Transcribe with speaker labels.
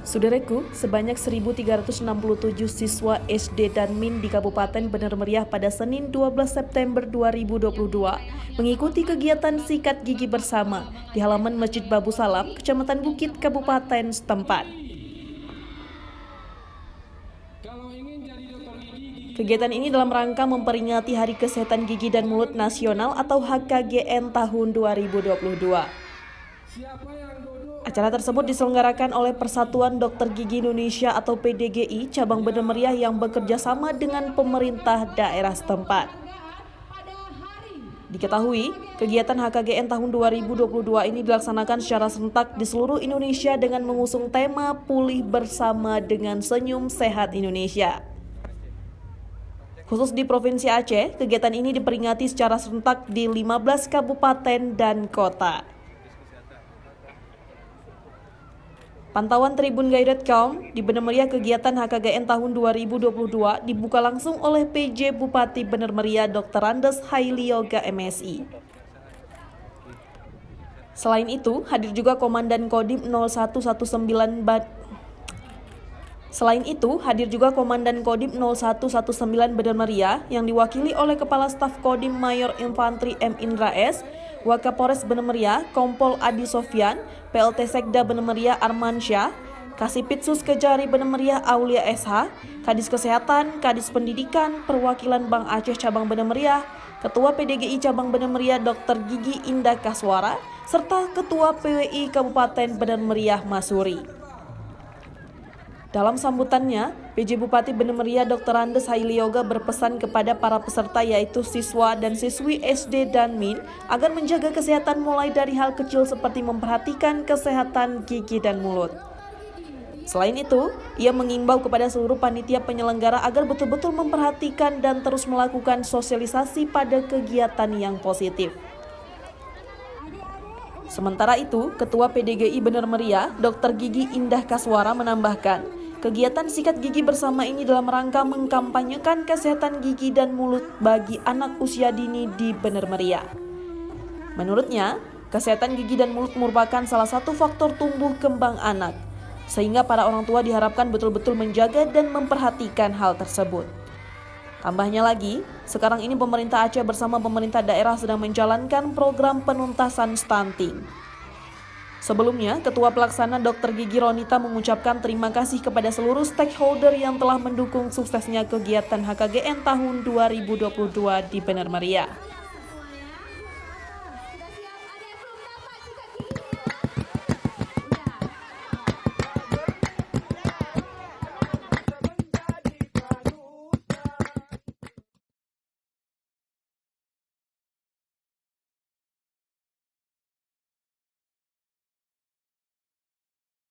Speaker 1: Saudaraku, sebanyak 1.367 siswa SD dan MIN di Kabupaten Bener Meriah pada Senin 12 September 2022 mengikuti kegiatan sikat gigi bersama di halaman Masjid Babu Salam, Kecamatan Bukit, Kabupaten setempat. Kegiatan ini dalam rangka memperingati Hari Kesehatan Gigi dan Mulut Nasional atau HKGN tahun 2022. Acara tersebut diselenggarakan oleh Persatuan Dokter Gigi Indonesia atau PDGI Cabang Bener Meriah yang bekerja sama dengan pemerintah daerah setempat. Diketahui, kegiatan HKGN tahun 2022 ini dilaksanakan secara serentak di seluruh Indonesia dengan mengusung tema Pulih Bersama dengan Senyum Sehat Indonesia. Khusus di Provinsi Aceh, kegiatan ini diperingati secara serentak di 15 kabupaten dan kota. Pantauan tribungai.com, di Bener Meriah kegiatan HKGN tahun 2022 dibuka langsung oleh PJ Bupati Bener Meriah Dr. Andes Hailioga MSI. Selain itu, hadir juga Komandan Kodim 0119 Bener Meriah yang diwakili oleh Kepala Staf Kodim Mayor Infantri M. Indra S., Wakapolres Bener Meriah Kompol Adi Sofyan, PLT Sekda Bener Meriah Armansyah, Kasipitsus Kejari Bener Meriah Aulia SH, Kadis Kesehatan, Kadis Pendidikan, Perwakilan Bank Aceh Cabang Bener Meriah, Ketua PDGI Cabang Bener Meriah Dr. Gigi Indah Kaswara, serta Ketua PWI Kabupaten Bener Meriah Masuri. Dalam sambutannya, PJ Bupati Bener Meriah Dr. Andes Hailioga berpesan kepada para peserta yaitu siswa dan siswi SD dan MIN agar menjaga kesehatan mulai dari hal kecil seperti memperhatikan kesehatan gigi dan mulut. Selain itu, ia mengimbau kepada seluruh panitia penyelenggara agar betul-betul memperhatikan dan terus melakukan sosialisasi pada kegiatan yang positif. Sementara itu, Ketua PDGI Bener Meriah, Dr. Gigi Indah Kaswara menambahkan, kegiatan sikat gigi bersama ini dalam rangka mengkampanyekan kesehatan gigi dan mulut bagi anak usia dini di Bener Meriah. Menurutnya, kesehatan gigi dan mulut merupakan salah satu faktor tumbuh kembang anak, sehingga para orang tua diharapkan betul-betul menjaga dan memperhatikan hal tersebut. Tambahnya lagi, sekarang ini pemerintah Aceh bersama pemerintah daerah sedang menjalankan program penuntasan stunting. Sebelumnya, Ketua Pelaksana Dr. Gigi Ronita mengucapkan terima kasih kepada seluruh stakeholder yang telah mendukung suksesnya kegiatan HKGN tahun 2022 di Bener Meriah.